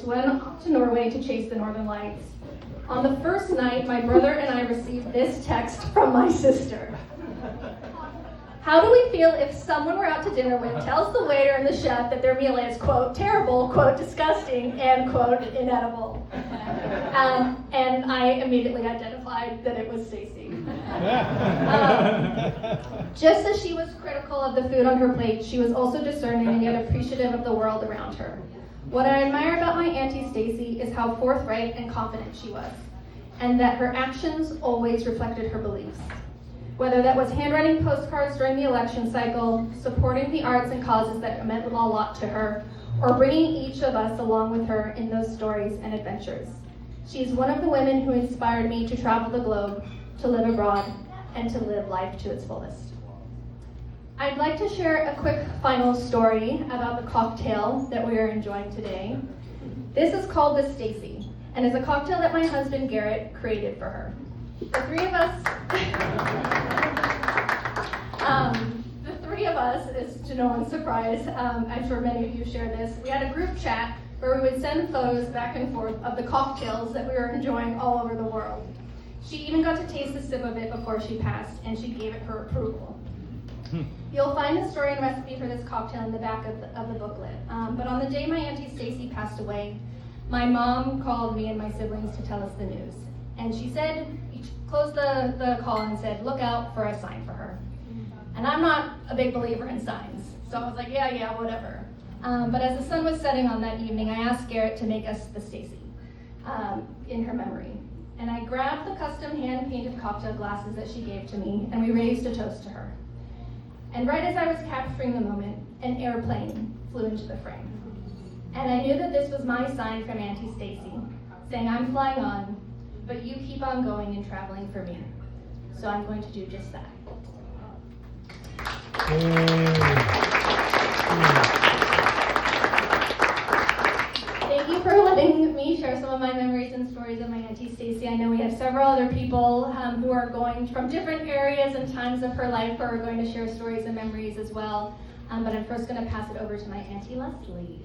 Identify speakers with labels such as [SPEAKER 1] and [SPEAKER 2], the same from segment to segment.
[SPEAKER 1] went off to Norway to chase the Northern Lights. On the first night, my brother and I received this text from my sister. How do we feel if someone we're out to dinner with tells the waiter and the chef that their meal is, quote, terrible, quote, disgusting, and, quote, inedible? And I immediately identified that it was Stacie. Just as she was critical of the food on her plate, she was also discerning and yet appreciative of the world around her. What I admire about my Auntie Stacie is how forthright and confident she was, and that her actions always reflected her beliefs. Whether that was handwriting postcards during the election cycle, supporting the arts and causes that meant a lot to her, or bringing each of us along with her in those stories and adventures. She's one of the women who inspired me to travel the globe, to live abroad, and to live life to its fullest. I'd like to share a quick final story about the cocktail that we are enjoying today. This is called the Stacie, and is a cocktail that my husband Garrett created for her. The three of us, is to no one's surprise, I'm sure many of you share this, we had a group chat where we would send photos back and forth of the cocktails that we were enjoying all over the world. She even got to taste a sip of it before she passed, and she gave it her approval. You'll find the story and recipe for this cocktail in the back of the booklet. But on the day my Auntie Stacie passed away, my mom called me and my siblings to tell us the news. And she said, closed the call and said, look out for a sign for her. And I'm not a big believer in signs, so I was like, yeah, whatever. But as the sun was setting on that evening, I asked Garrett to make us the Stacie in her memory. And I grabbed the custom hand-painted cocktail glasses that she gave to me, and we raised a toast to her. And right as I was capturing the moment, an airplane flew into the frame. And I knew that this was my sign from Auntie Stacie, saying, I'm flying on, but you keep on going and traveling for me. So I'm going to do just that. Thank you for letting me share some of my memories and stories of my Auntie Stacie. I know we have several other people who are going from different areas and times of her life who are going to share stories and memories as well. But I'm first going to pass it over to my Auntie Leslie.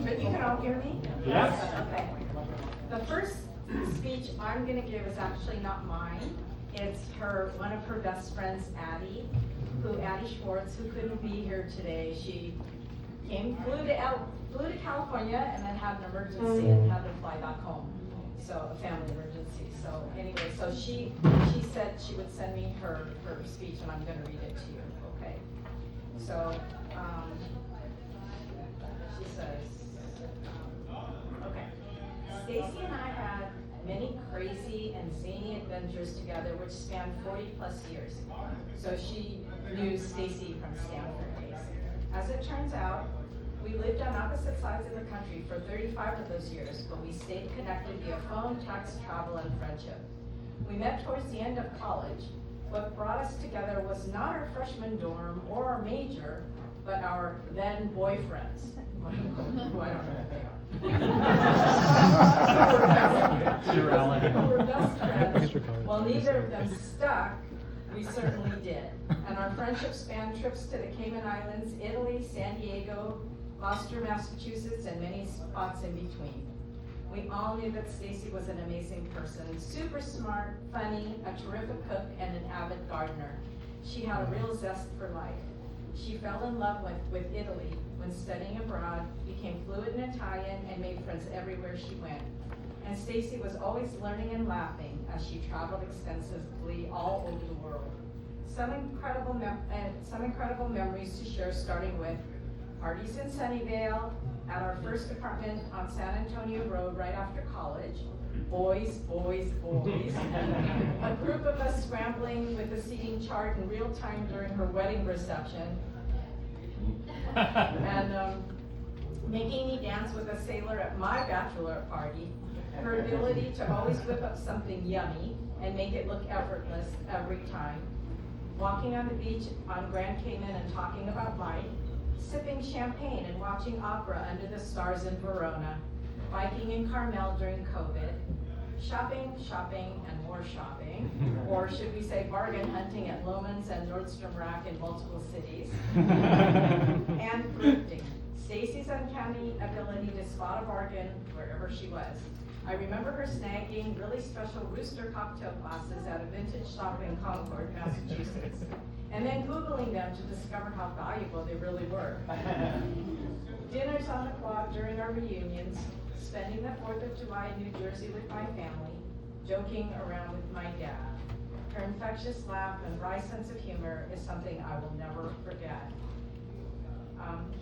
[SPEAKER 2] But you can all hear me?
[SPEAKER 3] Yes.
[SPEAKER 2] Okay. The first speech I'm going to give is actually not mine. It's one of her best friends, Addie Schwartz, who couldn't be here today. She flew to California and then had an emergency and had to fly back home. So a family emergency. So anyway, so she said she would send me her speech, and I'm going to read it to you. Okay. So she says, okay. Stacie and I had many crazy and zany adventures together, which spanned 40 plus years. So she knew Stacie from Stanford days. As it turns out, we lived on opposite sides of the country for 35 of those years, but we stayed connected via phone, text, travel, and friendship. We met towards the end of college. What brought us together was not our freshman dorm or our major, but our then boyfriends. Who I don't know what they are. We were best friends. While neither of them stuck, we certainly did. And our friendship spanned trips to the Cayman Islands, Italy, San Diego, Gloucester, Massachusetts, and many spots in between. We all knew that Stacie was an amazing person, super smart, funny, a terrific cook, and an avid gardener. She had a real zest for life. She fell in love with Italy when studying abroad, became fluent in Italian, and made friends everywhere she went. And Stacie was always learning and laughing as she traveled extensively all over the world. Some incredible memories to share, starting with parties in Sunnyvale, at our first apartment on San Antonio Road right after college. Boys. A group of us scrambling with the seating chart in real time during her wedding reception. And making me dance with a sailor at my bachelor party. Her ability to always whip up something yummy and make it look effortless every time. walking on the beach on Grand Cayman and talking about life, sipping champagne and watching opera under the stars in Verona, biking in Carmel during COVID, shopping, and more shopping, or should we say bargain hunting at Loehmann's and Nordstrom Rack in multiple cities, and thrifting. Stacie's uncanny ability to spot a bargain wherever she was. I remember her snagging really special Rooster cocktail glasses at a vintage shop in Concord, Massachusetts, and then Googling them to discover how valuable they really were. Dinners on the quad during our reunions, spending the 4th of July in New Jersey with my family, joking around with my dad. Her infectious laugh and wry sense of humor is something I will never forget.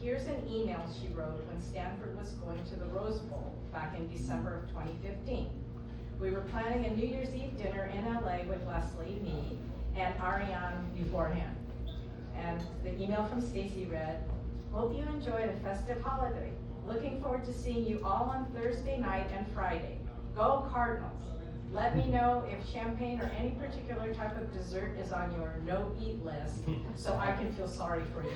[SPEAKER 2] Here's an email she wrote when Stanford was going to the Rose Bowl back in December of 2015. We were planning a New Year's Eve dinner in LA with Leslie, me, and Ariane beforehand. And the email from Stacie read, "Hope you enjoyed a festive holiday. Looking forward to seeing you all on Thursday night and Friday. Go Cardinals. Let me know if champagne or any particular type of dessert is on your no-eat list, so I can feel sorry for you."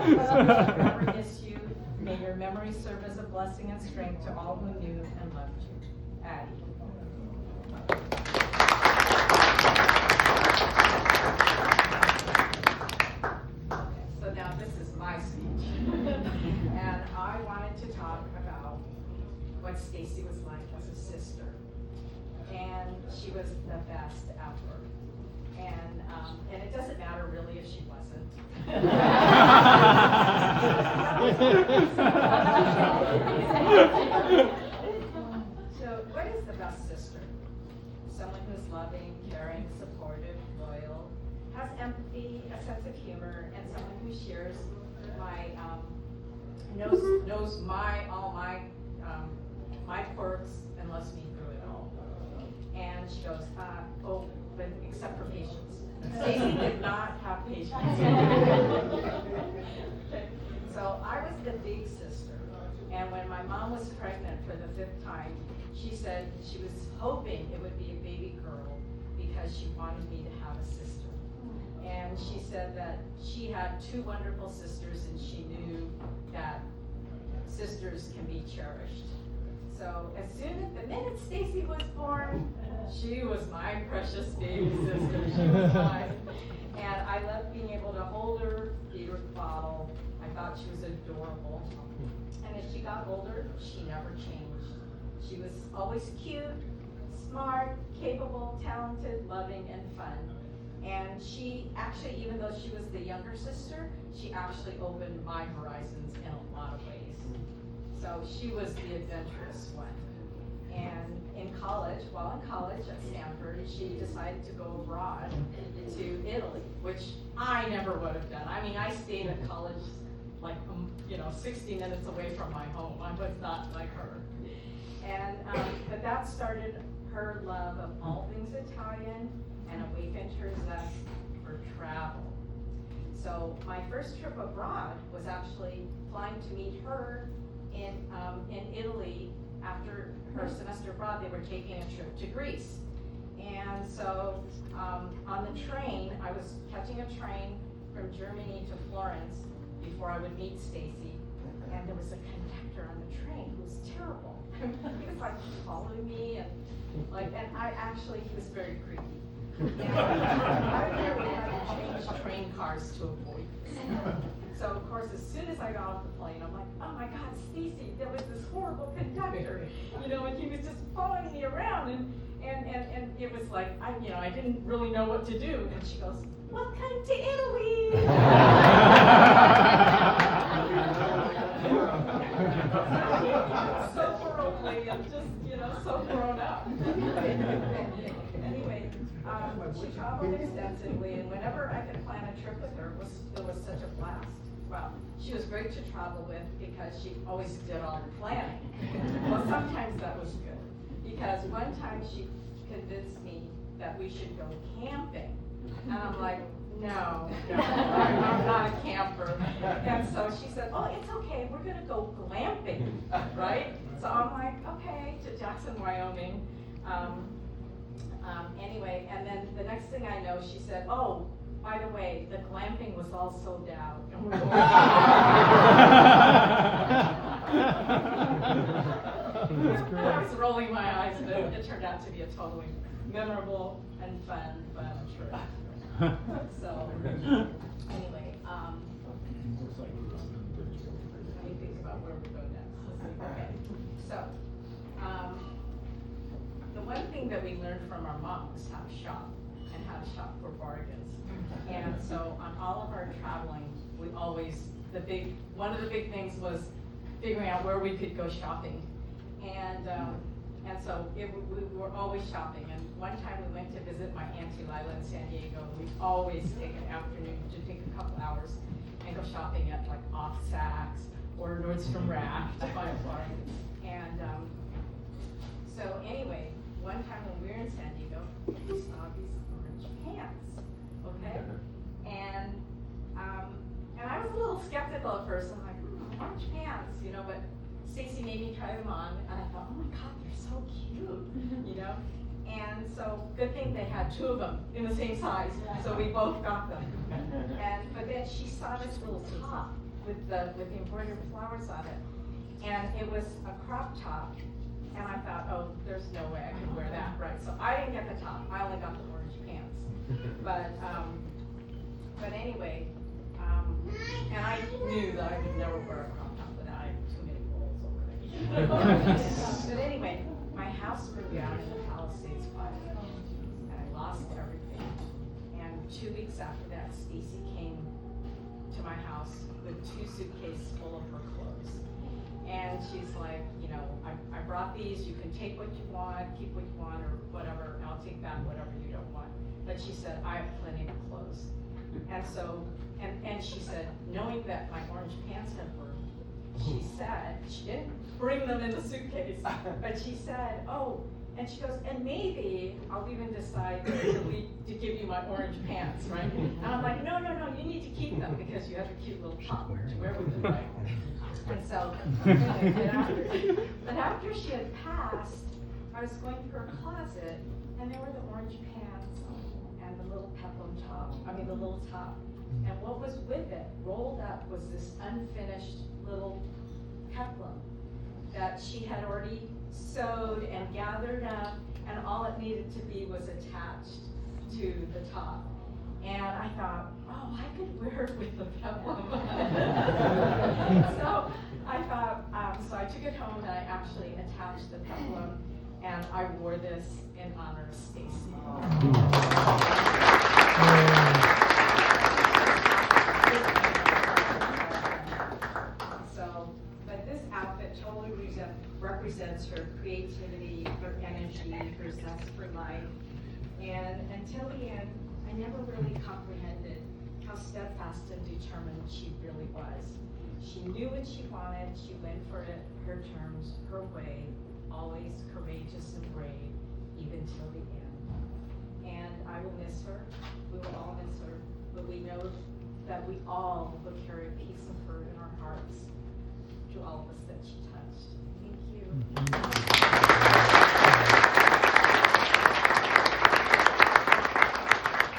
[SPEAKER 2] Forever miss you. May your memory serve as a blessing and strength to all who knew and loved you. Addie. So now this is my speech. And I wanted to talk about what Stacie was like as a sister. And she was the best ever. And it doesn't matter really if she wasn't. So what is the best sister? Someone who's loving, caring, supportive, loyal, has empathy, a sense of humor, and someone who shares my knows my quirks and loves me through it all. And she goes, but except for patience. Stacie did not have patience. So I was the big sister, and when my mom was pregnant for the 5th time, she said she was hoping it would be a baby girl because she wanted me to have a sister. And she said that she had 2 wonderful sisters, and she knew that sisters can be cherished. So the minute Stacie was born, she was my precious baby sister. She was mine. And I loved being able to hold her, feed her bottle. I thought she was adorable. And as she got older, she never changed. She was always cute, smart, capable, talented, loving, and fun. And she actually, even though she was the younger sister, she actually opened my horizons in a lot of ways. So she was the adventurous one. And while in college at Stanford, she decided to go abroad to Italy, which I never would have done. I mean, I stayed at college like, 60 minutes away from my home. I was not like her. And, but that started her love of all things Italian and awakened her zest for travel. So my first trip abroad was actually flying to meet her in Italy. After her semester abroad, they were taking a trip to Greece. And so on the train, I was catching a train from Germany to Florence before I would meet Stacie. And there was a conductor on the train who was terrible. He was like following me and he was very creepy. And I really had to change train cars to avoid this. So of course, as soon as I got off the plane, I'm like, oh my God, Stacie, there was this horrible conductor, and he was just following me around, and it was like, I didn't really know what to do. And she goes, "Welcome to Italy." So worldly and just, so grown up. Anyway, she traveled extensively, and whenever I could plan a trip with her, it was such a blast. Well, she was great to travel with because she always did all the planning. Well, sometimes that was good, because one time she convinced me that we should go camping. And I'm like, no, I'm not a camper. And so she said, oh, it's okay, we're gonna go glamping, right? So I'm like, okay, to Jackson, Wyoming. Anyway, and then the next thing I know, she said, oh, by the way, the glamping was all sold out. And we're going I was rolling my eyes, but it turned out to be a totally memorable and fun trip. So, anyway, let me think about where we go next. Okay, so, the one thing that we learned from our mom was how to shop and how to shop for bargains. And so on all of our traveling, we always, one of the big things was figuring out where we could go shopping. And so we were always shopping. And one time we went to visit my Aunt Lila in San Diego. We'd always take an afternoon to take a couple hours and go shopping at like Off Saks or Nordstrom Rack to find bargains. And so anyway, one time when we were in San Diego, we saw these orange pants, okay? And I was a little skeptical at first. I'm like, orange pants, but Stacie made me try them on, and I thought, oh my God, they're so cute, And so, good thing they had two of them in the same size, so we both got them. But then she saw this little top with the embroidered flowers on it, and it was a crop top. And I thought, oh, there's no way I could wear that, right? So I didn't get the top. I only got the orange pants. But anyway, and I knew that I would never wear a crop top, but I had too many holes over there. But anyway, my house burned down in the Palisades fire, and I lost everything. And 2 weeks after that, Stacie came to my house with 2 suitcases full of her clothes. And she's like, I brought these, you can take what you want, keep what you want, or whatever, and I'll take back whatever you don't want. But she said, I have plenty of clothes. And so, and she said, knowing that my orange pants had burned, she said, she didn't bring them in the suitcase, but she said, oh, and she goes, and maybe I'll even decide to give you my orange pants, right? And I'm like, no, you need to keep them because you have a cute little top to wear with them, right? And so, but after she had passed, I was going through her closet, and there were the orange pants and the little peplum top, the little top. And what was with it, rolled up, was this unfinished little peplum that she had already sewed and gathered up, and all it needed to be was attached to the top. And I thought, oh, I could wear it with the peplum. So I thought, so I took it home and I actually attached the peplum, and I wore this in honor of Stacie. So, but this outfit totally represents her creativity, her energy, her zest for life. And until the end, I never really comprehended how steadfast and determined she really was. She knew what she wanted, she went for it, her terms, her way, always courageous and brave, even till the end. And I will miss her, we will all miss her, but we know that we all will carry a piece of her in our hearts to all of us that she touched. Thank you.